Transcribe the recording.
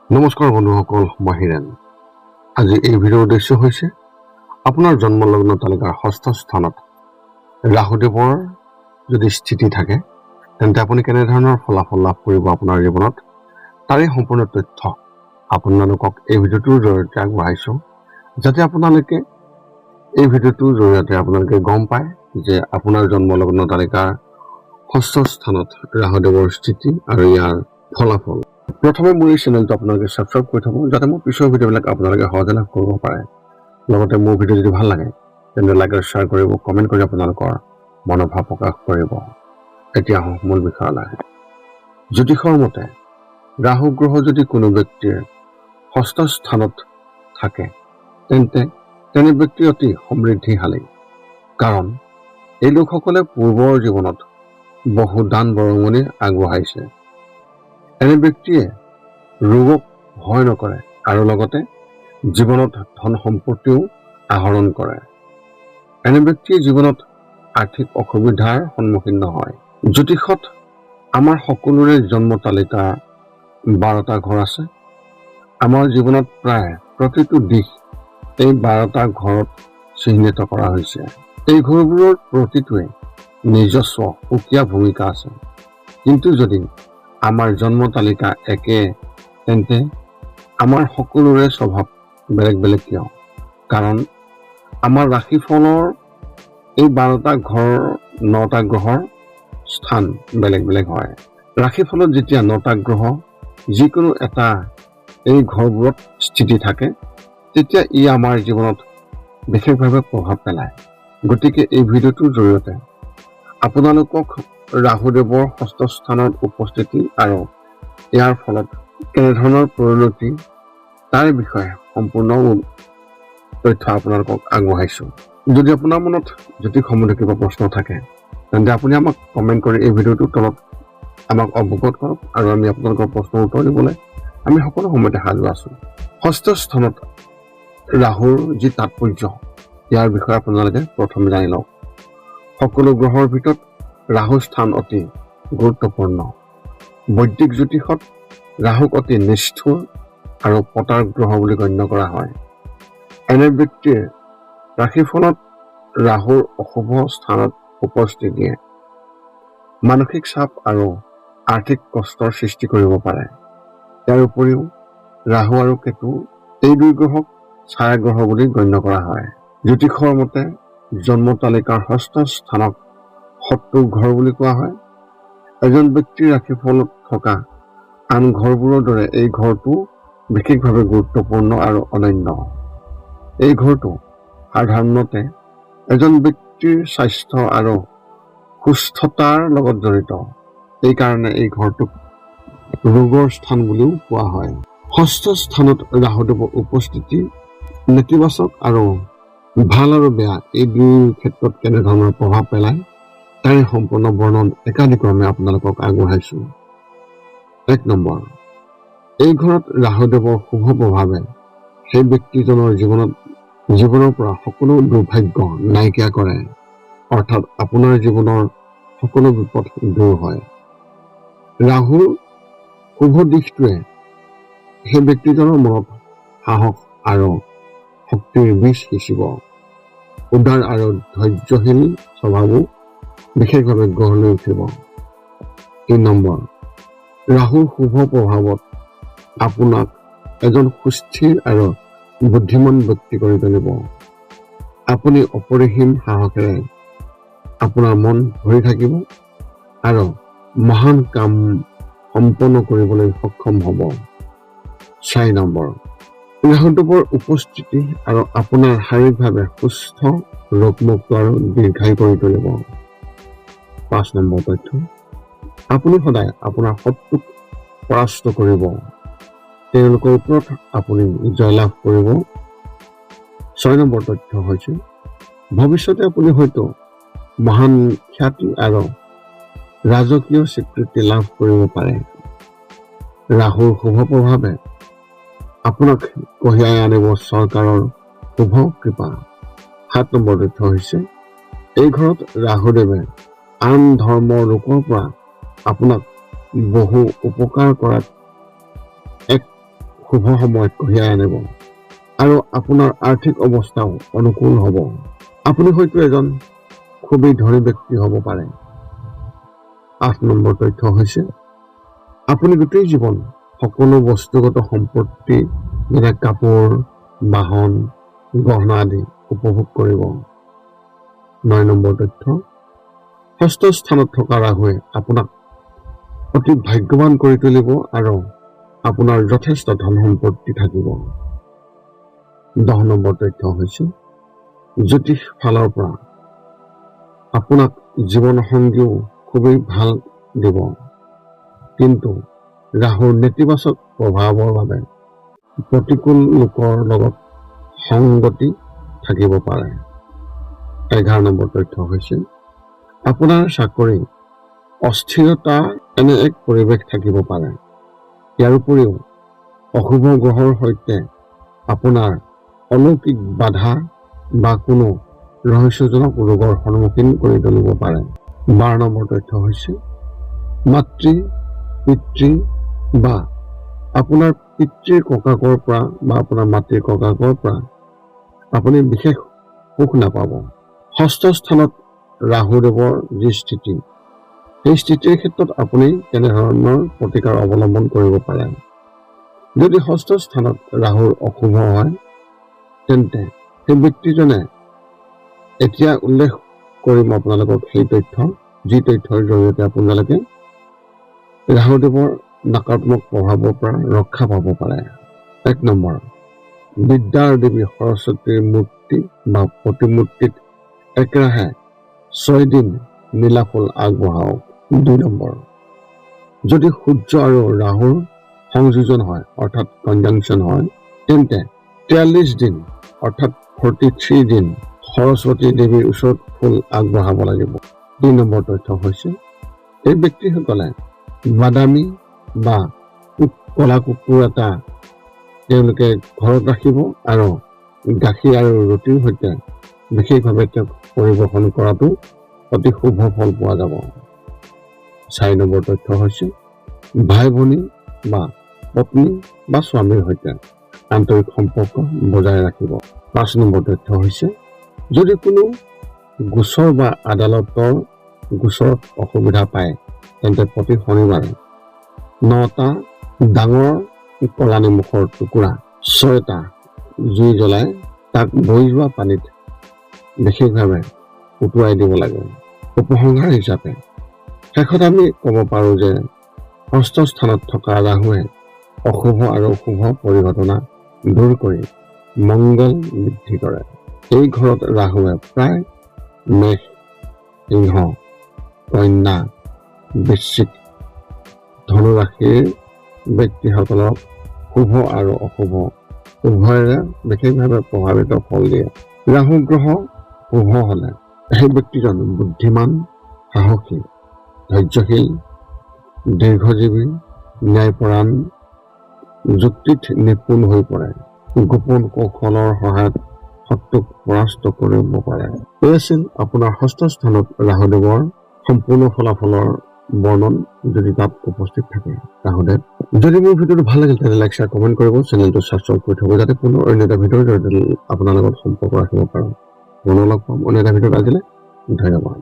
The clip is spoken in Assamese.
নমস্কাৰ বন্ধুসকল, মই হিৰেণ। আজি এই ভিডিঅ'ৰ উদ্দেশ্য হৈছে আপোনাৰ জন্মলগ্ন তালিকাৰ ষষ্ঠ স্থানত ৰাহুদেৱৰ যদি স্থিতি থাকে তেন্তে আপুনি কেনেধৰণৰ ফলাফল লাভ কৰিব আপোনাৰ জীৱনত, তাৰে সম্পূৰ্ণ তথ্য আপোনালোকক এই ভিডিঅ'টোৰ জৰিয়তে আগবঢ়াইছোঁ, যাতে আপোনালোকে এই ভিডিঅ'টোৰ জৰিয়তে আপোনালোকে গম পায় যে আপোনাৰ জন্মলগ্ন তালিকাৰ ষষ্ঠ স্থানত ৰাহুদেৱৰ স্থিতি আৰু ইয়াৰ ফলাফল। প্ৰথমে মোৰ এই চেনেলটো আপোনালোকে ছাবস্ক্ৰাইব কৰি থ'ব, যাতে মোৰ পিছৰ ভিডিঅ'বিলাক আপোনালোকে সহজে লাভ কৰিব পাৰে। লগতে মোৰ ভিডিঅ' যদি ভাল লাগে তেন্তে লাইক আৰু শ্বেয়াৰ কৰিব, কমেণ্ট কৰি আপোনালোকৰ মনোভাৱ প্ৰকাশ কৰিব। এতিয়া আহোঁ মূল বিষয়লৈ। জ্যোতিষৰ মতে ৰাহু গ্ৰহ যদি কোনো ব্যক্তিৰ ষষ্ঠ স্থানত থাকে তেন্তে তেনে ব্যক্তি অতি সমৃদ্ধিশালী, কাৰণ এই লোকসকলে পূৰ্বৰ জীৱনত বহু দান বৰঙণি আগবঢ়াইছে। এনে ব্যক্তিয়ে ৰোগক ভয় নকৰে আৰু লগতে জীৱনত ধন সম্পত্তিও আহৰণ কৰে। এনে ব্যক্তিয়ে জীৱনত আৰ্থিক অসুবিধাৰ সন্মুখীন নহয়। জ্যোতিষত আমাৰ সকলোৰে জন্ম তালিকা 12টা ঘৰ আছে। আমাৰ জীৱনত প্ৰায় প্ৰতিটো দিশ এই 12টা ঘৰত চিহ্নিত কৰা হৈছে। এই ঘৰবোৰৰ প্ৰতিটোৱে নিজস্ব সুকীয়া ভূমিকা আছে, কিন্তু যদি আমাৰ জন্ম তালিকা একে তেন্তে আমাৰ সকলোৰে স্বভাৱ বেলেগ বেলেগ কিয়? কাৰণ আমাৰ ৰাশিফলৰ এই 12টা ঘৰৰ 9টা গ্ৰহৰ স্থান বেলেগ বেলেগ হয়। ৰাশিফলত যেতিয়া 9টা গ্ৰহ যিকোনো এটা এই ঘৰবোৰত স্থিতি থাকে তেতিয়া ই আমাৰ জীৱনত বিশেষভাৱে প্ৰভাৱ পেলায়। গতিকে এই ভিডিঅ'টোৰ জৰিয়তে আপোনালোকক ৰাহুদেৱৰ ষষ্ঠ স্থানত উপস্থিতি আৰু ইয়াৰ ফলত কেনেধৰণৰ পৰিণতি তাৰ বিষয়ে সম্পূৰ্ণ তথ্য আপোনালোকক আগবঢ়াইছোঁ। যদি আপোনাৰ মনত জ্যোতিষ সম্বন্ধে কিবা প্ৰশ্ন থাকে তেন্তে আপুনি আমাক কমেণ্ট কৰি এই ভিডিঅ'টোৰ তলত আমাক অৱগত কৰক, আৰু আমি আপোনালোকৰ প্ৰশ্নৰ উত্তৰ দিবলৈ আমি সকলো সময়তে সাজু আছোঁ। ষষ্ঠ স্থানত ৰাহুৰ যি তাৎপৰ্য ইয়াৰ বিষয়ে আপোনালোকে প্ৰথমে জানি লওক। সকলো গ্ৰহৰ ভিতৰত ৰাহুৰ স্থান অতি গুৰুত্বপূৰ্ণ। বৈদিক জ্যোতিষত ৰাহুক অতি নিষ্ঠুৰ আৰু পতাৰ গ্ৰহ বুলি গণ্য কৰা হয়। এনে ব্যক্তিৰ ৰাশিফলত ৰাহুৰ অশুভ স্থানত উপস্থিতিয়ে মানসিক চাপ আৰু আৰ্থিক কষ্টৰ সৃষ্টি কৰিব পাৰে। ইয়াৰ উপৰিও ৰাহু আৰু কেতু এই দুই গ্ৰহক ছায়া গ্ৰহ বুলি গণ্য কৰা হয়। জ্যোতিষৰ মতে জন্ম তালিকাৰ ষষ্ঠ স্থানক শত্ৰু ঘৰ বুলি কোৱা হয়। এজন ব্যক্তিৰ ৰাশিফলত থকা আন ঘৰবোৰৰ দৰে এই ঘৰটো বিশেষভাৱে গুৰুত্বপূৰ্ণ আৰু অনন্য। এই ঘৰটো সাধাৰণতে এজন ব্যক্তিৰ স্বাস্থ্য আৰু সুস্থতাৰ লগত জড়িত। এইকাৰণে এই ঘৰটোক ৰোগৰ স্থান বুলিও কোৱা হয়। ষষ্ঠ স্থানত ৰাহুদেৱৰ উপস্থিতি নেতিবাচক আৰু ভাল আৰু বেয়া এই দুই ক্ষেত্ৰত কেনেধৰণৰ প্ৰভাৱ পেলায় তাৰে সম্পূৰ্ণ বৰ্ণন একাধিক্ৰমে আপোনালোকক আগবঢ়াইছোঁ। 1 নম্বৰ, এই ঘৰত ৰাহুদেৱৰ শুভ প্ৰভাৱে সেই ব্যক্তিজনৰ জীৱনৰ পৰা সকলো দুৰ্ভাগ্য নাইকিয়া কৰে, অৰ্থাৎ আপোনাৰ জীৱনৰ সকলো বিপদ দূৰ হয়। ৰাহুৰ শুভ দিশটোৱে সেই ব্যক্তিজনৰ মনত সাহস আৰু শক্তিৰ বীজ সিঁচিব। উদাৰ আৰু ধৈৰ্যশীল স্বভাৱো বিশেষভাৱে গঢ় লৈ উঠিব। 3 নম্বৰ, ৰাহুৰ শুভ প্ৰভাৱত আপোনাক এজন সুস্থিৰ আৰু বুদ্ধিমান ব্যক্তি কৰি তুলিব। আপুনি অপৰিসীম সাহসেৰে আপোনাৰ মন ভৰি থাকিব আৰু মহান কাম সম্পন্ন কৰিবলৈ সক্ষম হ'ব। 4 নম্বৰ, ৰাহুদেৱৰ উপস্থিতি আৰু আপোনাৰ শাৰীৰিকভাৱে সুস্থ, ৰোগমুক্ত আৰু দীৰ্ঘায়ু কৰি তুলিব। 5 নম্বৰ তথ্য, আপুনি সদায় আপোনাৰ শত্ৰুক পৰাস্ত কৰিব, তেওঁলোকৰ ওপৰত আপুনি জয়লাভ কৰিব। 6 নম্বৰ তথ্য হৈছে ভৱিষ্যতে আপুনি হয়তো মহান খ্যাতি আৰু ৰাজকীয় স্বীকৃতি লাভ কৰিব পাৰে। ৰাহুৰ শুভ প্ৰভাৱে আপোনাক কঢ়িয়াই আনিব চৰকাৰৰ শুভ কৃপা। 7 নম্বৰ তথ্য হৈছে এই ঘৰত ৰাহুদেৱে আন ধৰ্মৰ লোকৰ পৰা আপোনাক বহু উপকাৰ কৰাত এক শুভ সময় কঢ়িয়াই আনিব আৰু আপোনাৰ আৰ্থিক অৱস্থাও অনুকূল হ'ব। আপুনি হয়তো এজন খুবেই ধনী ব্যক্তি হ'ব পাৰে। 8 নম্বৰ তথ্য হৈছে আপুনি গোটেই জীৱন সকলো বস্তুগত সম্পত্তি যেনে কাপোৰ, বাহন, গহনা আদি উপভোগ কৰিব। 9 নম্বৰ তথ্য ষষ্ঠ স্থানত থকা ৰাহুৱে আপোনাক অতি ভাগ্যৱান কৰি তুলিব আৰু আপোনাৰ যথেষ্ট ধন সম্পত্তি থাকিব। 10 নম্বৰ তথ্য হৈছে জ্যোতিষ ফালৰ পৰা আপোনাক জীৱনসংগীও খুবেই ভাল দিব, কিন্তু ৰাহুৰ নেতিবাচক প্ৰভাৱৰ বাবে প্ৰতিকূল লোকৰ লগত সংগতি থাকিব পাৰে। 11 নম্বৰ তথ্য হৈছে আপোনাৰ চাকৰি অস্থিৰতা এনে এক পৰিৱেশ থাকিব পাৰে। ইয়াৰ উপৰিও অশুভ গ্ৰহৰ সৈতে আপোনাৰ অলৌকিক বাধা বা কোনো ৰহস্যজনক ৰোগৰ সন্মুখীন কৰি তুলিব পাৰে। 12 নম্বৰ তথ্য হৈছে মাতৃ পিতৃ বা আপোনাৰ পিতৃৰ ককাকৰ পৰা বা আপোনাৰ মাতৃৰ ককাকৰ পৰা আপুনি বিশেষ সুখ নাপাব। ষষ্ঠ স্থানত ৰাহুদেৱৰ যি স্থিতি, সেই স্থিতিৰ ক্ষেত্ৰত আপুনি কেনেধৰণৰ প্ৰতিকাৰ অৱলম্বন কৰিব পাৰে। যদি ষষ্ঠ স্থানত ৰাহুৰ অশুভ হয়, তেন্তে সেই ব্যক্তিজনে এতিয়া উল্লেখ কৰিম আপোনালোকক সেই তথ্য, যি তথ্যৰ জৰিয়তে আপোনালোকে ৰাহুদেৱৰ নকাৰাত্মক প্ৰভাৱৰ পৰা ৰক্ষা পাব পাৰে। 1 নম্বৰ, বিদ্যাৰ দেৱী সৰস্বতীৰ মূৰ্তি বা প্ৰতিমূৰ্তিত একেৰাহে 6 দিন নীলা ফুল আগবঢ়াওক। 2 নম্বৰ, যদি সূৰ্য আৰু ৰাহুৰ সংযোজন হয় অৰ্থাৎ কনজাংচন হয়, তেন্তে 43 দিন অৰ্থাৎ 43 দিন সৰস্বতী দেৱীৰ ওচৰত ফুল আগবঢ়াব লাগিব। 3 নম্বৰ তথ্য হৈছে এই ব্যক্তিসকলে বাদামী বা কলা কুকুৰ এটা তেওঁলোকে ঘৰত ৰাখিব আৰু গাখীৰ আৰু ৰুটিৰ সৈতে বিশেষভাৱে তেওঁক পৰিৱেশন কৰাটো অতি শুভ ফল পোৱা যাব। 4 নম্বৰ তথ্য হৈছে ভাই ভনী বা পত্নী বা স্বামীৰ সৈতে আন্তৰিক সম্পৰ্ক বজাই ৰাখিব। 5 নম্বৰ তথ্য হৈছে যদি কোনো গোচৰ বা আদালতৰ গোচৰত অসুবিধা পায়, তেন্তে প্ৰতি শনিবাৰে 9টা ডাঙৰ কলা নিমখৰ টুকুৰা 6টা জুই জ্বলাই তাক বৈ যোৱা পানীত বিশেষভাৱে উটুৱাই দিব লাগে। উপসংহাৰ হিচাপে শেষত আমি ক'ব পাৰোঁ যে ষষ্ঠ স্থানত থকা ৰাহুৱে অশুভ আৰু শুভ পৰিঘটনা দূৰ কৰি মংগল বৃদ্ধি কৰে। এই ঘৰত ৰাহুৱে প্ৰায় মেষ, সিংহ, কন্যা, বৃশ্চিক, ধনু ৰাশিৰ ব্যক্তিসকলক শুভ আৰু অশুভ উভয়েৰে বিশেষভাৱে প্ৰভাৱিত ফল দিয়ে। ৰাহু গ্ৰহ শুভ হলে সেই ব্যক্তিজন বুদ্ধিমান, সাহসী, ধৈৰ্যশীল, দীৰ্ঘজীৱী, ন্যায়পৰায়ণ, যুক্তিত নিপুণ হৈ পৰে। গোপন কৌশলৰ সহায়ত শত্ৰুক পৰাস্ত কৰিব পাৰে। এই আছিল আপোনাৰ ষষ্ঠ স্থানত ৰাহুদেৱৰ সম্পূৰ্ণ ফলাফলৰ বৰ্ণন, যদি তাত উপস্থিত থাকে ৰাহুদেৱ। যদি মোৰ ভিডিঅ'টো ভাল লাগিল তেন্তে লাইক, শ্বেয়াৰ, কমেণ্ট কৰিব, চেনেলটো ছাবস্ক্ৰাইব কৰি থব, যাতে পুনৰ অন্য এটা ভিডিঅ'ৰ জৰিয়তে আপোনাৰ লগত সম্পৰ্ক ৰাখিব পাৰোঁ। পুনৰ লগ পাম অন্য এটা ভিডিঅ'ত। আজিলৈ ধন্যবাদ।